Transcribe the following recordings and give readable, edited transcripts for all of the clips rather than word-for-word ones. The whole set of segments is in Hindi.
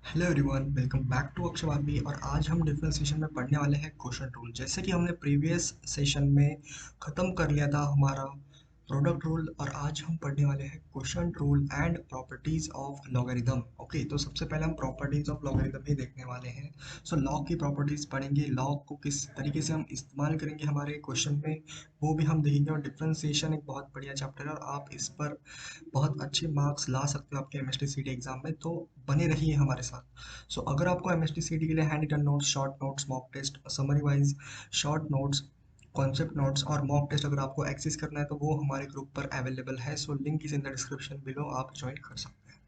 Hello everyone, welcome back to Akshay Vapi. और आज हम डिफरेंशिएशन में पढ़ने वाले हैं क्वोशंट रूल। जैसे कि हमने प्रीवियस सेशन में ख़त्म कर लिया था हमारा प्रोडक्ट रूल, और आज हम पढ़ने वाले हैं quotient rule and properties of logarithm. Okay, तो सबसे पहले हम प्रॉपर्टीज ऑफ लॉगरिदम ही देखने वाले हैं। सो लॉग की प्रॉपर्टीज पढ़ेंगे, लॉग को किस तरीके से हम इस्तेमाल करेंगे हमारे क्वेश्चन में वो भी हम देखेंगे। और डिफरेंशिएशन एक बहुत बढ़िया चैप्टर है और आप इस पर बहुत अच्छे मार्क्स ला सकते हो आपके M S T C T exam में, तो बने रहिए हमारे साथ। सो अगर आपको M S T C T के लिए handwritten notes, short notes, mock test, summary wise short notes, concept notes और मॉक टेस्ट अगर आपको एक्सेस करना है तो वो हमारे ग्रुप पर अवेलेबल है। So link is in the description below, आप ज्वाइन कर सकते हैं।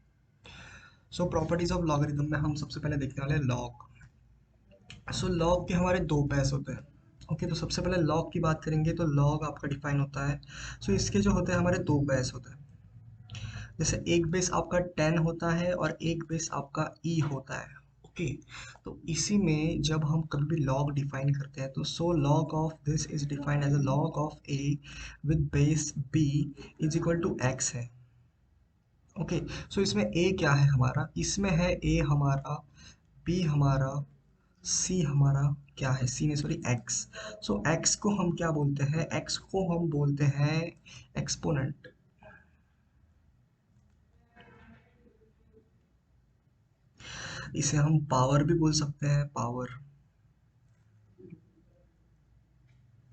सो प्रॉपर्टीज ऑफ लॉगरिथम में हम सबसे पहले देखने वाले हैं लॉग। सो लॉग के हमारे दो बेस होते हैं। ओके, तो सबसे पहले लॉग की बात करेंगे तो लॉग आपका डिफाइन होता है। सो इसके जो होते हैं हमारे दो बेस होते हैं। जैसे एक बेस आपका 10 होता है और एक बेस आपका ई होता है। ओके, तो इसी में जब हम कभी भी लॉग डिफाइन करते हैं तो so log of this is defined as a log of a with base b is equal to x है। ओके, सो इसमें ए क्या है हमारा, इसमें है ए हमारा, बी हमारा, सी हमारा, क्या है सी ने सॉरी एक्स। सो एक्स को हम क्या बोलते हैं, एक्स को हम बोलते हैं एक्सपोनेंट। इसे हम पावर भी बोल सकते हैं, पावर।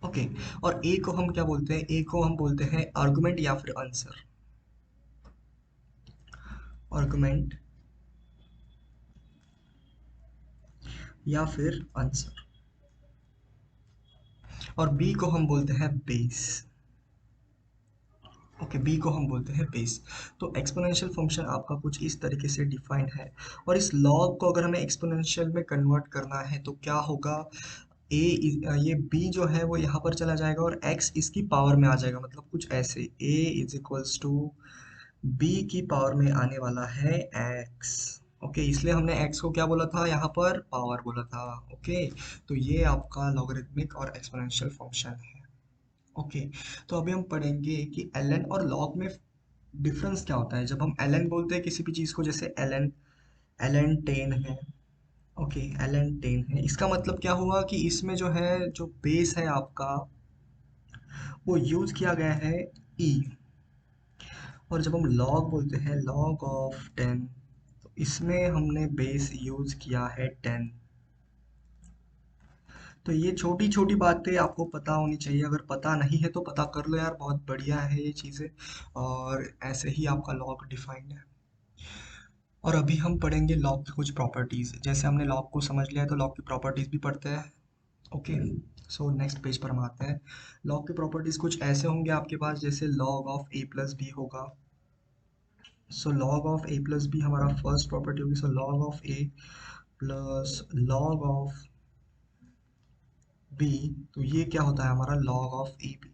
ओके, और ए को हम क्या बोलते हैं, ए को हम बोलते हैं आर्गुमेंट या फिर आंसर। आर्गुमेंट या फिर आंसर। और बी को हम बोलते हैं बेस। ओके, बी को हम बोलते हैं बेस। तो एक्सपोनेंशियल फंक्शन आपका कुछ इस तरीके से डिफाइंड है। और इस लॉग को अगर हमें एक्सपोनेंशियल में कन्वर्ट करना है तो क्या होगा, ए, ये बी जो है वो यहाँ पर चला जाएगा और एक्स इसकी पावर में आ जाएगा। मतलब कुछ ऐसे ए इज इक्वल्स टू बी की पावर में आने वाला है एक्स। ओके, इसलिए हमने एक्स को क्या बोला था, यहाँ पर पावर बोला था। ओके, तो ये आपका लॉगरिथमिक और एक्सपोनेंशियल फंक्शन है। ओके, तो अभी हम पढ़ेंगे कि एल और लॉग में डिफरेंस क्या होता है। जब हम एल बोलते हैं किसी भी चीज़ को, जैसे एल एन 10 है। ओके, एल एन 10 है, इसका मतलब क्या हुआ कि इसमें जो है जो बेस है आपका वो यूज किया गया है ई। और जब हम लॉग बोलते हैं लॉग ऑफ 10, तो इसमें हमने बेस यूज किया है 10। तो ये छोटी छोटी बातें आपको पता होनी चाहिए, अगर पता नहीं है तो पता कर लो यार, बहुत बढ़िया है ये चीज़ें। और ऐसे ही आपका लॉग डिफाइंड है। और अभी हम पढ़ेंगे लॉग की कुछ प्रॉपर्टीज़। जैसे हमने लॉग को समझ लिया है तो लॉग की प्रॉपर्टीज़ भी पढ़ते हैं। ओके, सो नेक्स्ट पेज पर हम आते हैं। लॉग की प्रॉपर्टीज़ कुछ ऐसे होंगे आपके पास, जैसे log of a plus b होगा। So log of a plus b हमारा फर्स्ट प्रॉपर्टी होगी। So log of a plus log of b, तो ये क्या होता है हमारा लॉग ऑफ ए बी।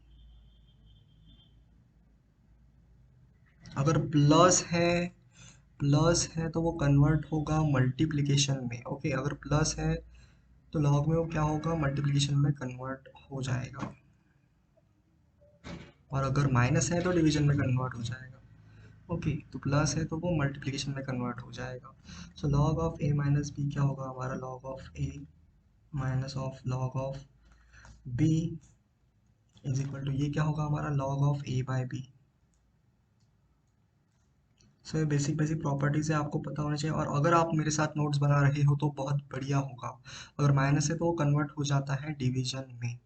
अगर प्लस है तो वो कन्वर्ट होगा मल्टीप्लिकेशन में। ओके, अगर प्लस है तो लॉग में वो क्या होगा, मल्टीप्लिकेशन में कन्वर्ट हो जाएगा। और अगर माइनस है तो डिवीजन में कन्वर्ट हो जाएगा। ओके, तो प्लस है तो वो मल्टीप्लिकेशन में कन्वर्ट हो जाएगा। So log of a minus b क्या होगा हमारा, log of a minus of log of b is equal to, ये क्या होगा हमारा, log of a by b. So ये बेसिक बेसिक प्रॉपर्टीज है, आपको पता होना चाहिए। और अगर आप मेरे साथ नोट्स बना रहे हो तो बहुत बढ़िया होगा। अगर माइनस है तो वो कन्वर्ट हो जाता है डिवीजन में,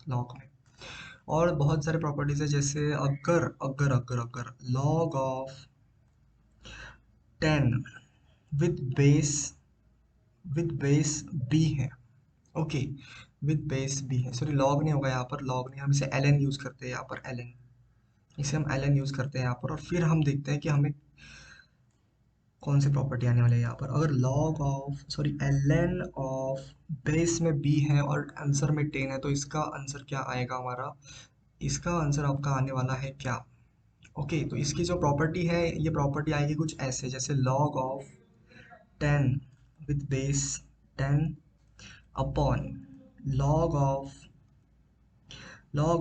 लॉग में। और बहुत सारे प्रॉपर्टीज है, जैसे अगर अगर अगर अगर log of 10 with base b है। ओके, विद बेस बी है, सॉरी लॉग नहीं होगा यहाँ पर, लॉग नहीं, हम इसे एल एन यूज करते हैं यहाँ पर, एल एन, इसे हम एल एन यूज करते हैं यहाँ पर। और फिर हम देखते हैं कि हमें कौन सी प्रॉपर्टी आने वाली है यहाँ पर। अगर log of sorry l n of base में बी है और आंसर में 10 है, तो इसका आंसर क्या आएगा हमारा, इसका आंसर आपका आने वाला है क्या। ओके, तो इसकी जो प्रॉपर्टी है, ये प्रॉपर्टी आएगी कुछ ऐसे, जैसे log of 10 with base 10 upon log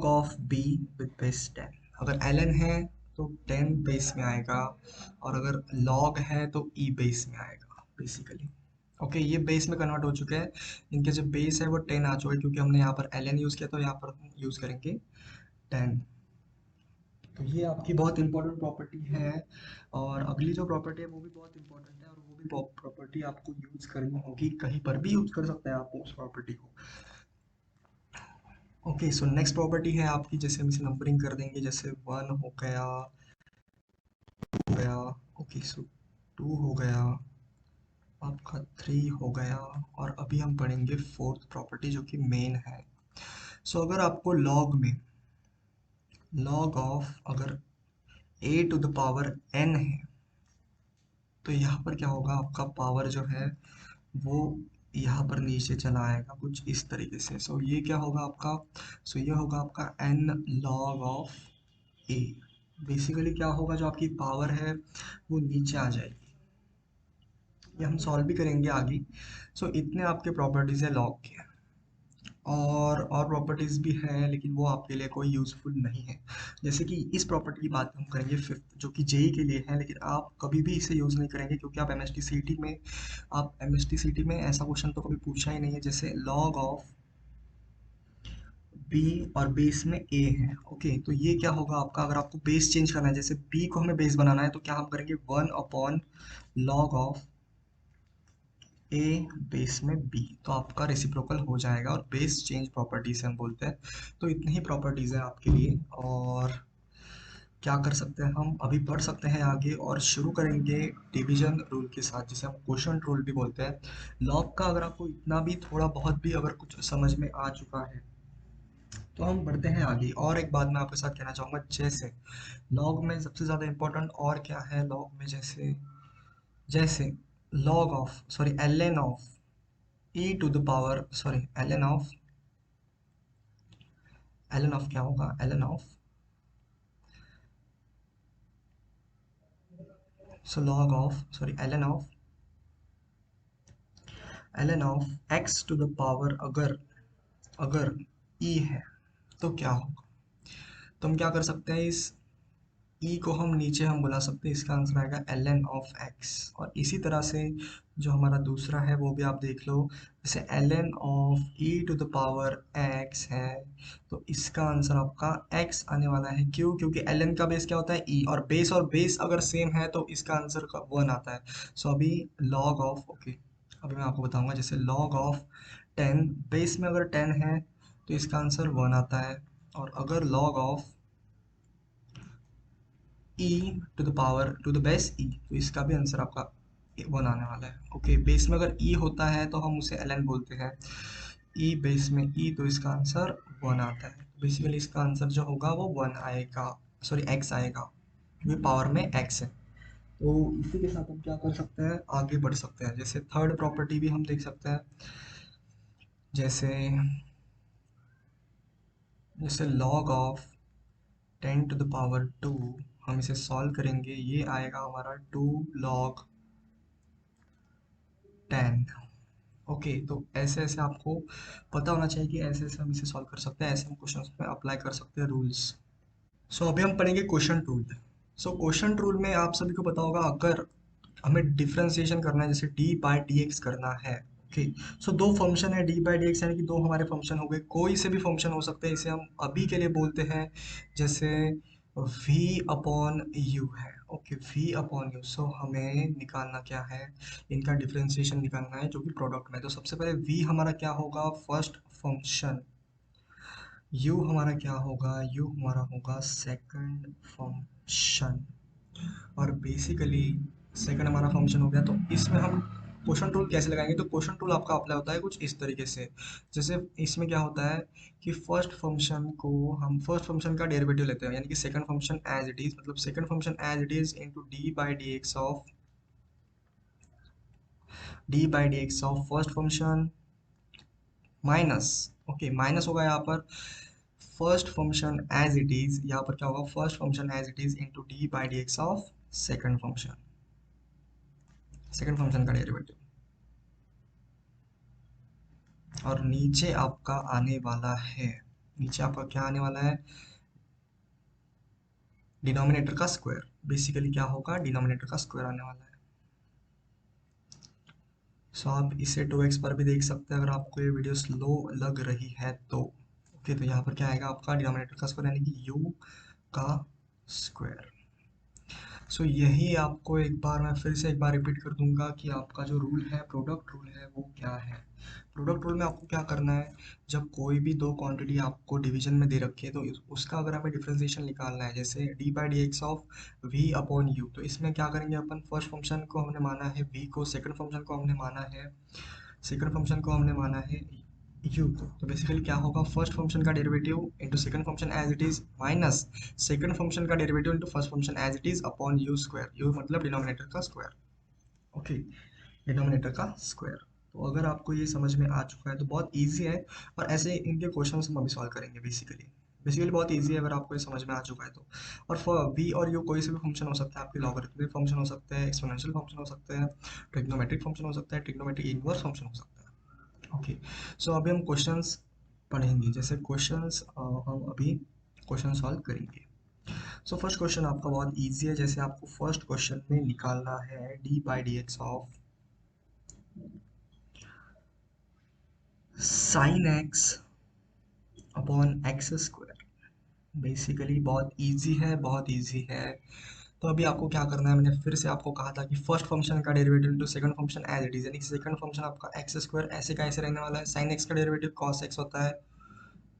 of b with base 10। अगर ln है तो 10 बेस में आएगा, और अगर log है तो e बेस में आएगा बेसिकली। ओके, ये बेस में कन्वर्ट हो चुके हैं। इनके जो बेस है वो 10 आ चुके हैं, क्योंकि हमने यहाँ पर ln यूज़ किया, तो यहाँ पर हम यूज़ करेंगे 10। तो ये आपकी बहुत इंपॉर्टेंट प्रॉपर्टी है। और अगली जो प्रॉपर्टी है वो भी बहुत इंपॉर्टेंट है, और वो भी प्रॉपर्टी आपको यूज़ करनी होगी, कहीं पर भी यूज़ कर सकते हैं आप उस प्रॉपर्टी को। ओके, सो नेक्स्ट प्रॉपर्टी है आपकी, जैसे हम इसे नंबरिंग कर देंगे, जैसे 1 हो गया, हो गया, ओके, सो 2 हो गया, आपका 3 हो गया, और अभी हम पढ़ेंगे फोर्थ प्रॉपर्टी जो कि मेन है। सो अगर आपको लॉग ऑफ अगर a to the power n है, तो यहाँ पर क्या होगा, आपका पावर जो है वो यहाँ पर नीचे चला आएगा कुछ इस तरीके से। सो ये क्या होगा आपका, सो ये होगा आपका n log of a। Basically क्या होगा, जो आपकी पावर है वो नीचे आ जाएगी। ये हम सॉल्व भी करेंगे आगे। सो इतने आपके प्रॉपर्टीज है लॉग के। और प्रॉपर्टीज भी हैं, लेकिन वो आपके लिए कोई यूज़फुल नहीं है। जैसे कि इस प्रॉपर्टी की बात हम करेंगे फिफ्थ, जो कि जेई के लिए है, लेकिन आप कभी भी इसे यूज़ नहीं करेंगे, क्योंकि आप M S T C T में ऐसा क्वेश्चन तो कभी पूछा ही नहीं है। जैसे लॉग ऑफ बी और बेस में ए है, ओके, तो ये क्या होगा आपका, अगर आपको बेस चेंज करना है, जैसे बी को हमें बेस बनाना है, तो क्या हम करेंगे, 1/log ऑफ ए बेस में बी, तो आपका रेसिप्रोकल हो जाएगा, और बेस चेंज प्रॉपर्टी से हम बोलते हैं। तो इतनी ही प्रॉपर्टीज है आपके लिए। और क्या कर सकते हैं, हम अभी पढ़ सकते हैं आगे, और शुरू करेंगे डिवीजन रूल के साथ, जिसे हम क्वोशंट रूल भी बोलते हैं। लॉग का अगर आपको इतना भी थोड़ा बहुत भी अगर कुछ समझ में आ चुका है, तो हम बढ़ते हैं आगे। और एक बात मैं आपके साथ कहना चाहूँगा, जैसे लॉग में सबसे ज़्यादा इम्पोर्टेंट और क्या है, लॉग में जैसे जैसे log of sorry ln of e to the power sorry ln of क्या होगा, log of sorry ln of x to the power, अगर अगर e है तो क्या होगा। तो हम क्या कर सकते हैं, इस ई को हम नीचे हम बुला सकते हैं, इसका आंसर आएगा ln ऑफ x। और इसी तरह से जो हमारा दूसरा है वो भी आप देख लो, जैसे ln of e to the power x है, तो इसका आंसर आपका x आने वाला है। क्यों, क्योंकि ln का बेस क्या होता है e, और बेस अगर सेम है तो इसका आंसर का 1 आता है। सो अभी लॉग ऑफ, ओके, अभी मैं आपको बताऊंगा, जैसे लॉग ऑफ 10, बेस में अगर 10 है तो इसका आंसर 1 आता है। और अगर log of e to the power to the base e, तो इसका भी आंसर आपका 1 आने वाला है। ओके, बेस में अगर e होता है तो हम उसे ln बोलते हैं, e बेस में e, तो इसका आंसर 1 आता है। बेसिकली इसका आंसर जो होगा वो 1 आएगा, सॉरी x आएगा, क्योंकि पावर में x है। तो इसी के साथ हम क्या कर सकते हैं, आगे बढ़ सकते हैं। जैसे थर्ड प्रॉपर्टी भी हम देख सकते हैं, जैसे जैसे log of 10 to the power 2, हम इसे सॉल्व करेंगे, ये आएगा हमारा 2 log 10। ओके, तो ऐसे ऐसे आपको पता होना चाहिए कि ऐसे ऐसे हम इसे सॉल्व कर सकते हैं, ऐसे हम क्वेश्चंस में अप्लाई कर सकते हैं रूल्स। सो अभी हम पढ़ेंगे question rule. So question rule में आप सभी को पता होगा, अगर हमें डिफरेंशिएशन करना है, जैसे डी बाई डी एक्स करना है, ओके, सो दो फंक्शन है डी बाई डी एक्स, यानी कि दो हमारे फंक्शन हो गए, कोई से भी फंक्शन हो सकते हैं, इसे हम अभी के लिए बोलते हैं जैसे v अपॉन यू है, ओके, v अपॉन यू। सो हमें निकालना क्या है, इनका डिफरेंशिएशन निकालना है, जो कि प्रोडक्ट में। तो सबसे पहले v हमारा क्या होगा, फर्स्ट फंक्शन, u हमारा क्या होगा, u हमारा होगा सेकंड फंक्शन। और बेसिकली सेकंड हमारा फंक्शन हो गया, तो इसमें हम क्वेश्चन टूल कैसे लगाएंगे, तो क्वेश्चन टूल आपका अप्लाई होता है कुछ इस तरीके से। जैसे इसमें क्या होता है कि फर्स्ट फंक्शन का डेरिवेटिव लेते हैं, यानी कि second function as it is, मतलब second function as it is into d by d x of first function minus, okay, minus होगा यहाँ पर first function as it is, यहाँ पर क्या होगा, first function as it is into d by d x of second function का डेरिवेटिव। और नीचे आपका आने वाला है, नीचे आपका क्या आने वाला है, डिनोमिनेटर का स्क्वायर। बेसिकली क्या होगा, डिनोमिनेटर का स्क्वायर आने वाला है। सो आप इसे 2x पर भी देख सकते हैं अगर आपको ये वीडियो स्लो लग रही है तो। ओके, तो यहाँ पर क्या आएगा आपका डिनोमिनेटर का स्क्वायर यानी कि u का स्क्वायर। सो यही आपको एक बार मैं फिर से एक बार रिपीट कर दूंगा कि आपका जो रूल है, प्रोडक्ट रूल है, वो क्या है। प्रोडक्ट रूल में आपको क्या करना है, जब कोई भी दो क्वांटिटी आपको डिवीजन में दे रखी है तो उसका अगर हमें डिफरेंशिएशन निकालना है, जैसे d by d x of v upon u, तो इसमें क्या करेंगे अपन, फर्स्ट फंक्शन को हमने माना है वी को, सेकंड फंक्शन को हमने माना है यू को। तो बेसिकली क्या होगा, फर्स्ट फंक्शन का derivative into second function as it is minus second function का derivative into first function as it is upon u square, u मतलब डिनोमिनेटर का स्क्वायर। ओके, डिनोमिनेटर का स्क्वायर। तो अगर आपको ये समझ में आ चुका है तो बहुत इजी है, और ऐसे इनके क्वेश्चंस हम अभी सॉल्व करेंगे। बेसिकली बहुत इजी है अगर आपको ये समझ में आ चुका है तो। और फॉर वी और यू कोई से भी फंक्शन हो सकता है, आपके लॉगरिथमिक फंक्शन हो सकते हैं, एक्सपोनेंशियल फंक्शन हो सकते हैं, ट्रिग्नोमेट्रिक फंक्शन हो सकता है, ट्रिग्नोमेट्रिक इनवर्स फंक्शन हो सकता है। ओके, सो अभी हम क्वेश्चंस पढ़ेंगे, जैसे क्वेश्चंस हम अभी क्वेश्चन सॉल्व करेंगे। सो फर्स्ट क्वेश्चन आपका बहुत इजी है, जैसे आपको फर्स्ट क्वेश्चन में निकालना है D by d x of sine x upon x square. Basically बहुत इजी है, बहुत इजी है। तो अभी आपको क्या करना है, मैंने फिर से आपको कहा था कि फर्स्ट फंक्शन का derivative into second function as it is, यानी सेकंड फंक्शन आपका एक्स स्क्वायर ऐसे का ऐसे रहने वाला है, साइन एक्स का डेरिवेटिव कॉस एक्स होता है,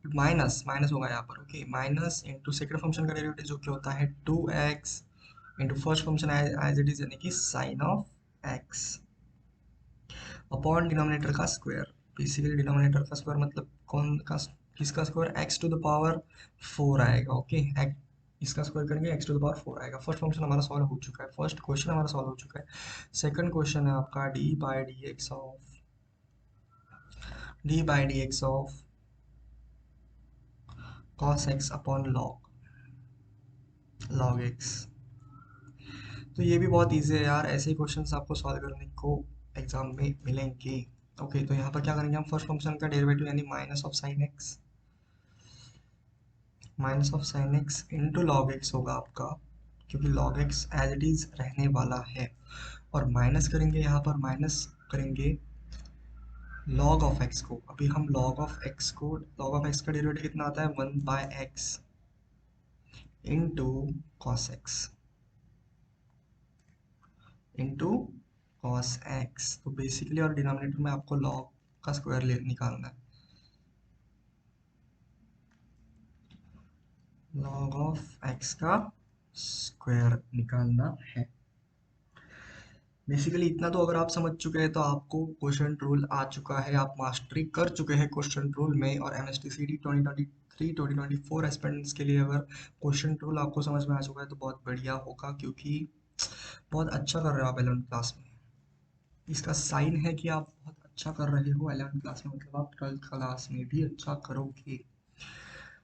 माइनस माइनस होगा यहाँ पर। Okay, minus into second function का डेरिवेटिव जो कि होता है 2x into first function as it is यानी कि sine of x upon denominator का स्क्वायर। बेसिकली डिनोमिनेटर का स्क्वायर मतलब कौन का, किसका square, x to the power 4 आएगा। ओके, इसका स्क्वायर करेंगे एक्स टू द पावर 4 आएगा। फर्स्ट फंक्शन हमारा सॉल्व हो चुका है, फर्स्ट क्वेश्चन हमारा सॉल्व हो चुका है। सेकंड क्वेश्चन है आपका D by d x of cos x upon log x. तो ये भी बहुत ईजी है यार, ऐसे ही क्वेश्चंस आपको सॉल्व करने को एग्जाम में मिलेंगे। ओके, तो यहाँ पर क्या करेंगे हम, फर्स्ट फंक्शन का डेरिवेटिव यानी minus of sine x into log x होगा आपका, क्योंकि log x as it is रहने वाला है। और माइनस करेंगे, यहाँ पर माइनस करेंगे लॉग ऑफ एक्स को। अभी हम लॉग ऑफ एक्स का डेरिवेटिव कितना आता है, 1/x into cos x into cos x. तो बेसिकली और डिनोमिनेटर में आपको लॉग का स्क्वायर निकालना है, लॉग ऑफ एक्स का स्क्वायर निकालना है। बेसिकली इतना तो अगर आप समझ चुके हैं तो आपको क्वेश्चन रूल आ चुका है, आप मास्टरी कर चुके हैं क्वेश्चन रूल में। और MSTCD 2023 2024 एस्पिरेंट्स के लिए अगर क्वेश्चन रूल आपको समझ में आ चुका है तो बहुत बढ़िया होगा, क्योंकि बहुत अच्छा कर रहे हो आप 11th क्लास में। इसका साइन है कि आप बहुत अच्छा कर रहे हो 11th क्लास में, मतलब आप 12th क्लास में भी अच्छा करोगे।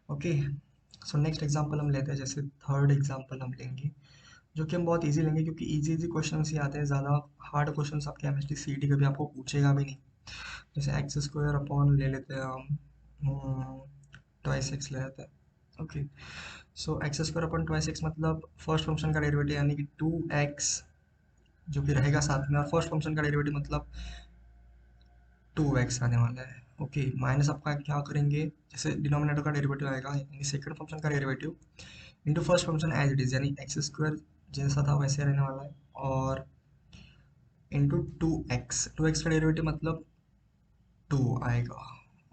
ओके, सो नेक्स्ट एग्जांपल हम लेते हैं, जैसे थर्ड एग्जांपल हम लेंगे, जो कि हम बहुत इजी लेंगे क्योंकि इजी इजी क्वेश्चन ही आते हैं, ज़्यादा हार्ड क्वेश्चन आपके MSTCD कभी आपको पूछेगा भी नहीं। जैसे एक्स स्क्वायर अपॉन ले लेते हैं हम, ट्वाइस एक्स ले लेते हैं। Okay, so x square upon twice x मतलब फर्स्ट फंक्शन का डेरिवेटिव यानी कि 2x जो कि रहेगा साथ में, और फर्स्ट फंक्शन का डेरिवेटिव मतलब 2x आने वाला है। ओके, माइनस आपका क्या करेंगे, जैसे डिनोमिनेटर का डेरिवेटिव आएगा यानी सेकंड फंक्शन का derivative into first function as it is, यानी एक्स स्क्वायर जैसा था वैसे रहने वाला है, और इंटू 2x का डेरिवेटिव मतलब 2 आएगा।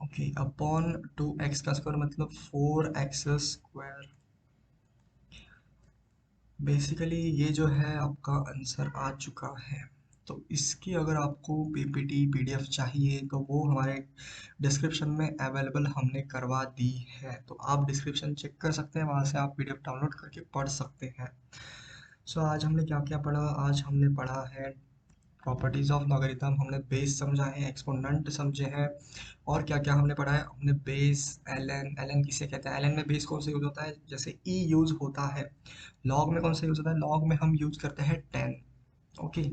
ओके, अपॉन 2x का स्क्वायर मतलब 4x स्क्वायर। बेसिकली ये जो है आपका आंसर आ चुका है। तो इसकी अगर आपको PPT PDF चाहिए तो वो हमारे डिस्क्रिप्शन में अवेलेबल हमने करवा दी है, तो आप डिस्क्रिप्शन चेक कर सकते हैं, वहाँ से आप PDF डाउनलोड करके पढ़ सकते हैं। सो आज हमने क्या क्या पढ़ा, आज हमने पढ़ा है प्रॉपर्टीज ऑफ लॉगरिथम, हमने बेस समझा है, एक्सपोनेंट समझे हैं, और क्या क्या हमने पढ़ा है, हमने बेस, एलन किसे कहते हैं, एलन में बेस कौन सा यूज होता है, जैसे ई यूज होता है, लॉग में कौन सा यूज होता है, लॉग में हम यूज करते हैं 10। ओके,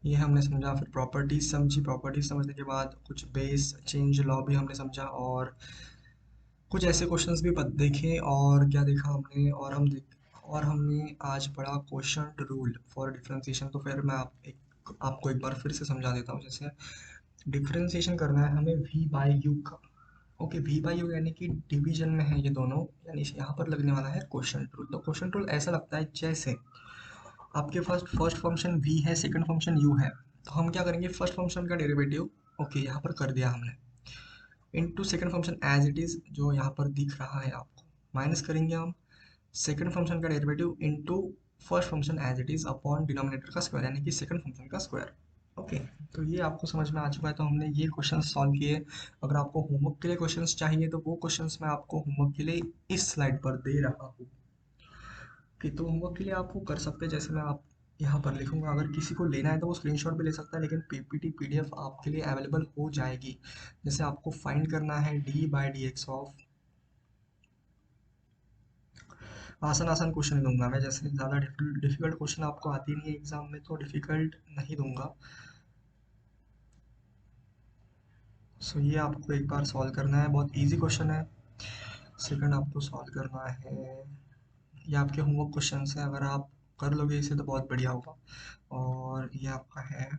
ये हमने समझा। फिर प्रॉपर्टीज समझी, प्रॉपर्टीज समझने के बाद कुछ बेस चेंज लॉ भी हमने समझा, और कुछ ऐसे क्वेश्चंस भी देखे, और क्या देखा हमने, और हमने आज पढ़ा क्वेश्चन रूल फॉर डिफरेंशिएशन। तो फिर मैं आप एक आपको एक बार फिर से समझा देता हूँ। जैसे डिफरेंशिएशन करना है हमें v बाई यू का। ओके, v बाई यू यानी कि डिवीजन में है ये दोनों, यानी यहाँ पर लगने वाला है क्वोशंट रूल। तो क्वोशंट रूल ऐसा लगता है जैसे आपके पास फर्स्ट फंक्शन v है, सेकंड फंक्शन u है, तो हम क्या करेंगे, फर्स्ट फंक्शन का डेरिवेटिव ओके यहाँ पर कर दिया हमने, into second function as it is जो यहाँ पर दिख रहा है आपको, माइनस करेंगे हम सेकंड फंक्शन का derivative into first function as it is upon denominator का स्क्वायर यानी कि सेकंड फंक्शन का स्क्वायर। ओके, तो ये आपको समझ में आ चुका है। तो हमने ये क्वेश्चन सॉल्व किए। अगर आपको होमवर्क के लिए क्वेश्चंस चाहिए तो वो क्वेश्चंस मैं आपको होमवर्क के लिए इस स्लाइड पर दे रहा हूँ कि तो होमवर्क के लिए आप वो कर सकते हैं। जैसे मैं आप यहाँ पर लिखूंगा, अगर किसी को लेना है तो वो स्क्रीनशॉट भी ले सकता है, लेकिन पीपीटी पीडीएफ आपके लिए अवेलेबल हो जाएगी। जैसे आपको फाइंड करना है D by d x of, आसान आसान क्वेश्चन दूंगा मैं, जैसे ज़्यादा डिफिकल्ट क्वेश्चन आपको आती नहीं है एग्जाम में तो डिफिकल्ट नहीं दूंगा। सो ये आपको एक बार सॉल्व करना है, बहुत इजी क्वेश्चन है। सेकंड आपको सॉल्व करना है, ये आपके होमवर्क क्वेश्चन है, अगर आप कर लोगे इसे तो बहुत बढ़िया होगा। और ये आपका है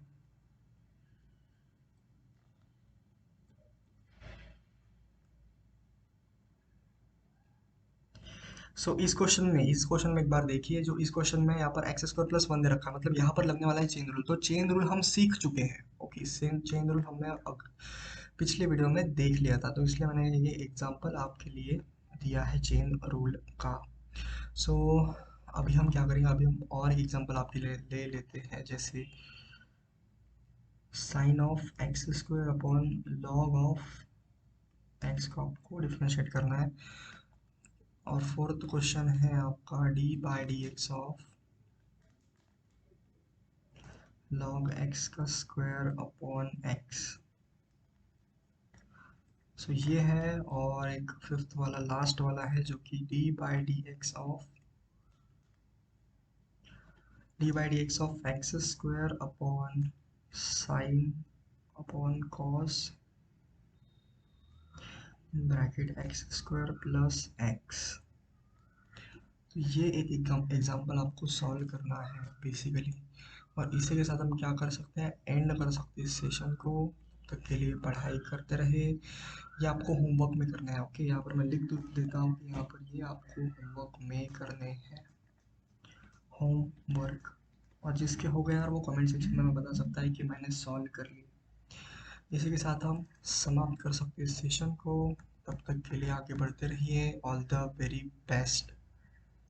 इस क्वेश्चन में एक बार देखिए, जो इस क्वेश्चन में यहाँ पर एक्स स्क्वायर प्लस वन दे रखा है, मतलब यहाँ पर लगने वाला है चेन रूल। तो चेन रूल हम सीख चुके हैं। ओके, सेम चेन रूल हमने पिछले वीडियो में देख लिया था, तो इसलिए मैंने ये एग्जांपल आपके लिए दिया है चेन रूल का। सो अभी हम क्या करेंगे, अभी हम और एक एग्जांपल आपके लिए ले लेते हैं। जैसे sine of x square upon log of x को आपको डिफरेंशिएट करना है। और फोर्थ क्वेश्चन है आपका D by d x of log x का स्क्वायर अपॉन एक्स। सो ये है, और एक फिफ्थ वाला लास्ट वाला है जो कि D by d x of x square upon sine upon cos bracket x square plus x. तो ये एक एग्जाम्पल आपको सॉल्व करना है बेसिकली। और इसी के साथ हम क्या कर सकते हैं, एंड कर सकते हैं इस सेशन को। तब तक के लिए पढ़ाई करते रहे। ये आपको होमवर्क में करना है। ओके, यहाँ पर मैं लिख देता हूँ कि यहाँ पर ये आपको होमवर्क में करने हैं, होमवर्क। और जिसके हो गए यार वो कमेंट सेक्शन में बता सकता है कि मैंने सॉल्व कर ली। इसी के साथ हम समाप्त कर सकते हैं इस सेशन को। तब तक के लिए आगे बढ़ते रहिए। All the very best.